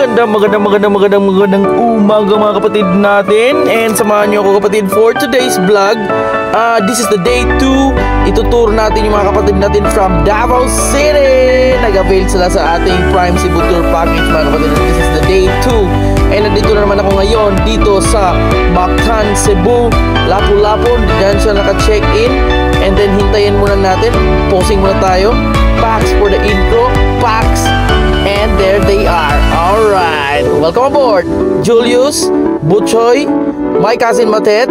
magandang umaga mga kapatid natin. And samahan niyo ako kapatid for today's vlog. This is the day 2. Ituturo natin yung mga kapatid natin from Davao City. Nag-avail sila sa ating Prime Cebu Tour Package mga kapatid. This is the day 2. And nandito na naman ako ngayon dito sa Mactan, Cebu. Lapu-Lapu, dyan siya naka-check-in. And then hintayin muna natin. Posing muna tayo. Packs for the intro. Packs. And there they are. Alright. Welcome aboard. Julius, Butchoy, my cousin Matet,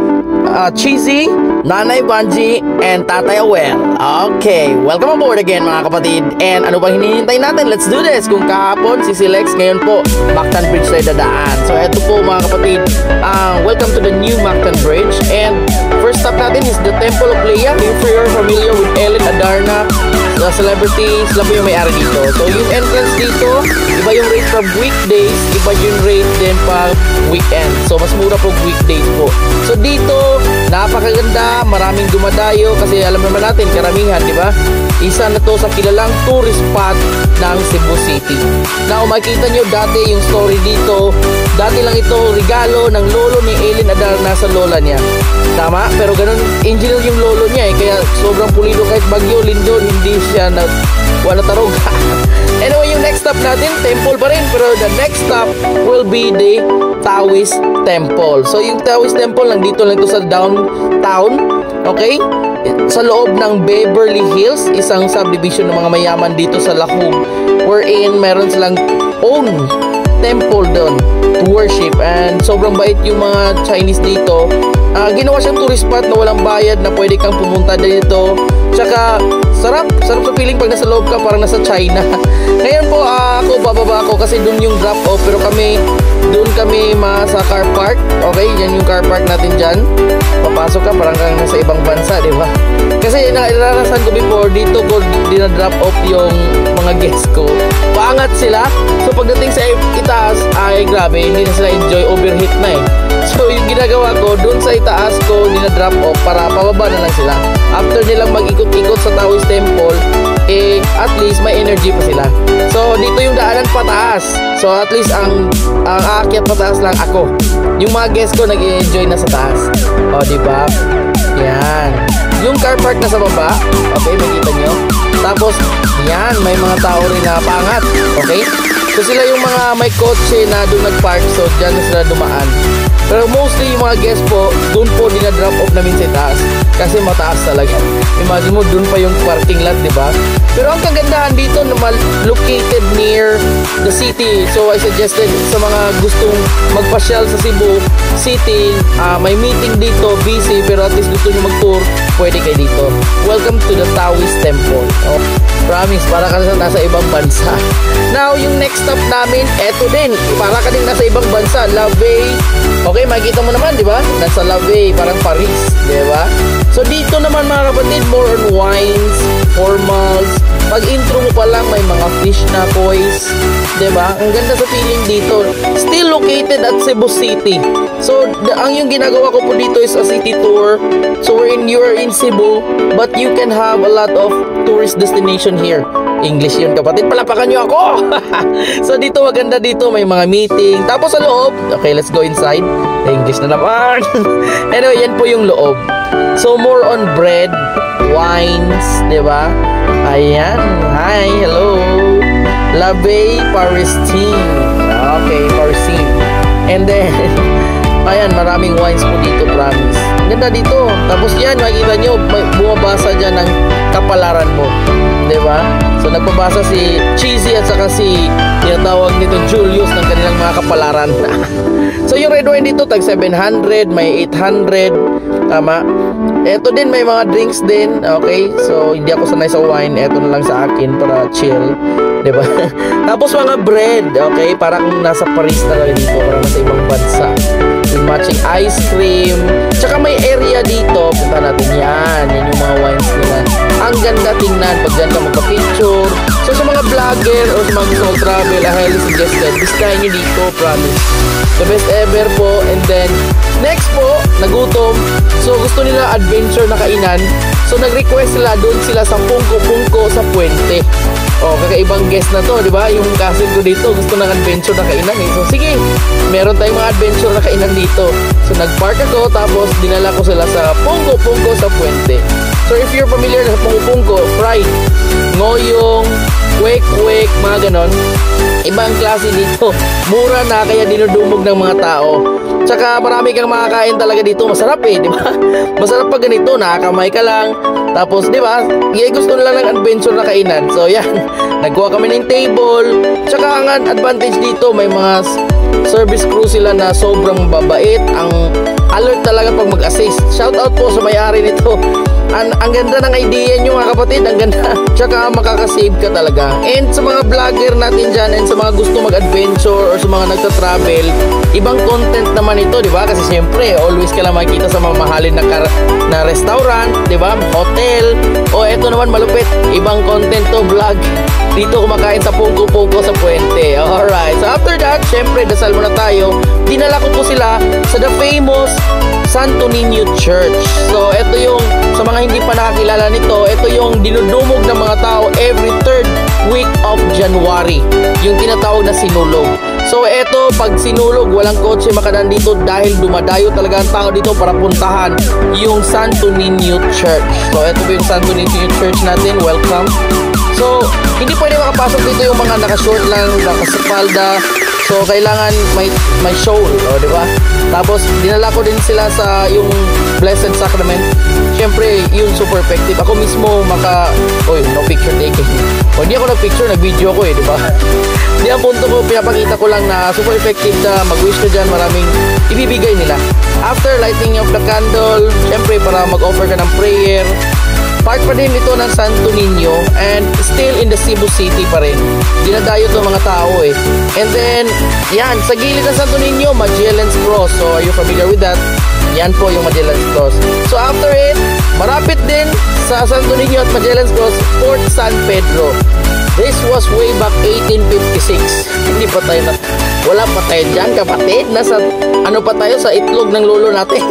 Cheesy, Nanay Banji, and Tatay Awel. Okay. Welcome aboard again mga kapatid. And ano bang hinihintay natin? Let's do this. Kung kahapon si Lex, ngayon po Mactan Bridge tayo dadaan. So eto po mga kapatid. Welcome to the new Mactan Bridge. And first stop natin is the Temple of Leia. If you're familiar with Ellen Adarna, the celebrity, sila po yung may-ari dito. So yung entrance dito, iba yung rate from weekdays, iba yung rate din pag weekend. So mas mura po weekdays po. So dito, napakaganda, maraming dumadayo kasi alam naman natin, karamihan, di ba? Isa na to sa kilalang tourist spot ng Cebu City. Now makikita nyo dati yung story dito, dati lang ito regalo ng lolo ni Ellen Adarna sa lola niya. Tama? Pero ganun, engineer yung lolo niya eh, kaya sobrang pulido kahit bagyo, lindol, hindi siya wala tarog. Anyway, yung next stop natin, temple pa rin, pero the next stop will be the Taoist Temple. So yung Taoist Temple, nandito lang ito sa downtown, okay? Sa loob ng Beverly Hills, isang subdivision ng mga mayaman dito sa Lahug, wherein meron silang own temple doon to worship. And sobrang bait yung mga Chinese dito. Ginawa siyang tourist spot na walang bayad, na pwede kang pumunta dito. Tsaka sarap sa feeling pag nasa loob ka, parang nasa China. Ngayon po ako bababa ako kasi doon yung drop off, pero doon kami sa car park. Okay, yan yung car park natin dyan. Papasok ka parang kang nasa ibang bansa, di ba? Kasi naranasan ko before, dito ko dinadrop off yung mga guests ko. Paangat sila. So pagdating sa itaas, ay grabe, hindi na sila enjoy, overheat na eh. So yung ginagawa ko, dun sa itaas ko dinadrop off para pababa na lang sila. After nilang mag-ikot-ikot sa Taoist Temple, at least may energy pa sila. So dito yung daanan pataas. So at least ang aakyat pataas lang ako. Yung mga guests ko nag-enjoy na sa taas. O diba? Yan. Yung car park na sa baba. Okay, makita nyo. Tapos yan, may mga tao rin na paangat. Okay? So sila yung mga may kotse na doon nag-park. So dyan na sila dumaan. Pero mostly yung mga guests po, doon po dinadrop off namin sa taas. Kasi mataas talaga. Imagine mo, doon pa yung parking lot, di ba? Pero ang kagandahan dito, located near the city. So I suggested sa mga gustong magpasyal sa Cebu City, may meeting dito, busy, pero at least gusto nyo mag-tour, pwede kayo dito. Welcome to the Taoist Temple. Oh, promise, para ka nasa ibang bansa. Now, yung next stop namin, eto din. Para ka din nasa ibang bansa, Lavey. Okay, makikita mo naman, di ba? Nasa Lavey, parang Paris, di ba? So dito naman mga kapatid, more on wines, formals. Pag intro mo pa lang, may mga fish na kois, di ba? Ang ganda sa feeling dito. Still located at Cebu City. So ang yung ginagawa ko po dito is a city tour. So you're in Cebu, but you can have a lot of tourist destination here. English yun kapatid, palapakan nyo ako. So dito maganda dito, may mga meeting. Tapos sa loob, okay, let's go inside. English na naman. Anyway, yan po yung loob. So more on bread, wines, diba? Ayan, hi, hello. Lavey Parisine. Okay, Parisine. And then ayan, maraming wines po dito, promise. Ganda dito. Tapos yan, makikita nyo, bumabasa dyan ng kapalaran mo, diba? So nagpabasa si Cheesy at saka si tinatawag nito Julius ng kanilang mga kapalaran. So yung red wine dito tag 700, may 800. Tama. Eto din, may mga drinks din. Okay, so hindi ako sanay sa wine, eto na lang sa akin para chill, diba? Tapos mga bread. Okay, parang nasa Paris na rin dito, parang nasa ibang bansa. Yung matching ice cream. Tsaka may area dito, punta natin yan. Yan yung mga wines nila. ang ganda tingnan pag dyan ka magpa-picture. So sa mga vlogger o sa mga gusto mag-travel, I highly suggested, visitahin nyo dito, promise. The best ever po. And then next po, nagutom. So gusto nila adventure na kainan. So nag-request sila, doon sila sa Pungko sa Puente. Oh, kakaibang guest na to, di ba? Yung cousin ko dito gusto ng adventure na kainan eh. So sige, meron tayong mga adventure na kainan dito. So nag-park ako, tapos dinala ko sila sa Pungko sa Puente. So if you're familiar sa Pungko, fried, ngoyong, kwek, mga ganon, ibang klase dito. Mura na, kaya dinudumog ng mga tao. Tsaka marami kang makakain talaga dito. Masarap eh, di ba? Masarap pag ganito, nakakamay ka lang. Tapos, di ba? Gusto nila ng adventure na kainan. So, yan. Nagkuha kami ng table. Tsaka ang advantage dito, may mga service crew sila na sobrang babait. Ang alert talaga pag mag-assist. Shout out po sa may-ari nito. Ang ganda ng idea nyo mga kapatid, ang ganda. Tsaka makakasave ka talaga. And sa mga vlogger natin dyan, and sa mga gusto mag-adventure or sa mga nagta-travel, ibang content naman ito, di ba? Kasi siyempre, always ka lang makikita sa mga mahalin na restaurant, di ba? Hotel. O eto naman malupit, ibang content to, vlog. Dito kumakain sa Pungko sa Puente. Alright. So after that, siyempre, dasal muna tayo. Dinala ko po sila sa the famous Santo Niño Church. So eto yung, sa mga hindi pa nakakilala nito, ito yung dinudumog ng mga tao every 3rd week of January. Yung tinatawag na sinulog. So eto, pag sinulog, walang kotse makadaan dito dahil dumadayo talaga ang tao dito para puntahan yung Santo Niño Church. So eto po yung Santo Niño Church natin. Welcome. So hindi pwede makapasok dito yung mga naka-short lang, nakasapalda. So kailangan may show, di ba? Tapos dinala ko din sila sa yung Blessed Sacrament. Siyempre, yun super effective. Ako mismo no picture taking. O hindi ako nag-picture, nag-video ko di ba? Hindi ang punto ko, pinapakita ko lang na super effective na mag-wish ka dyan, maraming ibibigay nila. After lighting of the candle, siyempre para mag-offer ka ng prayer. Part pa din ito ng Santo Niño and still in the Cebu City pa rin. Dinadayo to mga tao eh. And then, yan, sa gilid ng Santo Niño, Magellan's Cross. So, are you familiar with that? Yan po yung Magellan's Cross. So, after it, marapit din sa Santo Niño at Magellan's Cross, Fort San Pedro. This was way back 1856. Hindi pa tayo wala pa tayo dyan, kapatid. Nasa, pa tayo sa itlog ng lolo natin.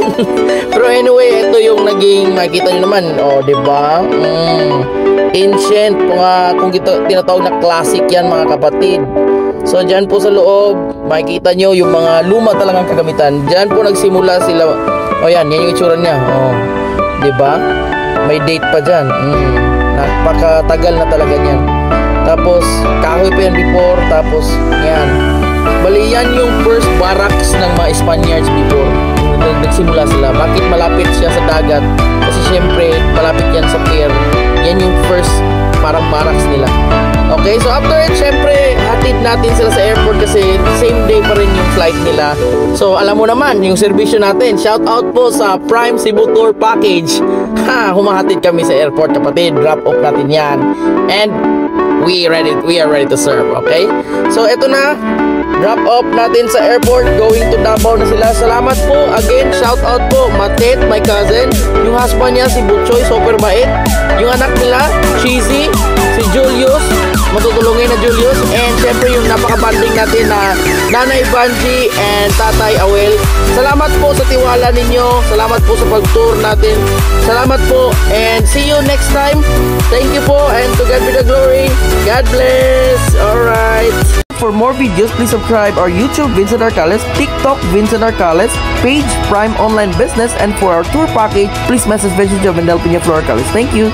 Pero anyway, ito yung naging, makikita nyo naman, diba? Ancient, kung tinatawag na classic yan, mga kapatid. So, dyan po sa loob, makikita nyo yung mga luma talagang kagamitan. Dyan po nagsimula sila. Yan yung itsura niya. Diba? May date pa dyan. Napakatagal na talaga niyan. Tapos, kahoy pa yan before. Tapos, yan. Bali, yan yung first barracks ng mga Spaniards before. Nagsimula sila. Bakit malapit siya sa dagat? Kasi syempre, malapit yan sa pier. Yan yung first parang barracks nila. Okay, so after it, syempre, hatid natin sila sa airport kasi same day pa rin yung flight nila. So, alam mo naman, yung servisyo natin. Shout out po sa Prime Cebu Tour Package. Humahatid kami sa airport, kapatid. Drop off natin yan. And we are ready to serve, okay? So, eto na. Drop off natin sa airport. Going to Davao na sila. Salamat po. Again, shout out po. Matet, my cousin. Yung husband niya, si Butchoy, super bait. Yung anak nila, Cheesy, si Julius, matutulungin na Julius. And syempre yung napaka-banding natin na Nanay Banji and Tatay Awel. Salamat po sa tiwala ninyo. Salamat po sa pag-tour natin. Salamat po. And see you next time. Thank you po. And to God be the glory. God bless. Alright. For more videos, please subscribe our YouTube Vincent Arcales, TikTok Vincent Arcales, page Prime Online Business, and for our tour package, please message Vincent Jovendel Piña Flor Arcales. Thank you.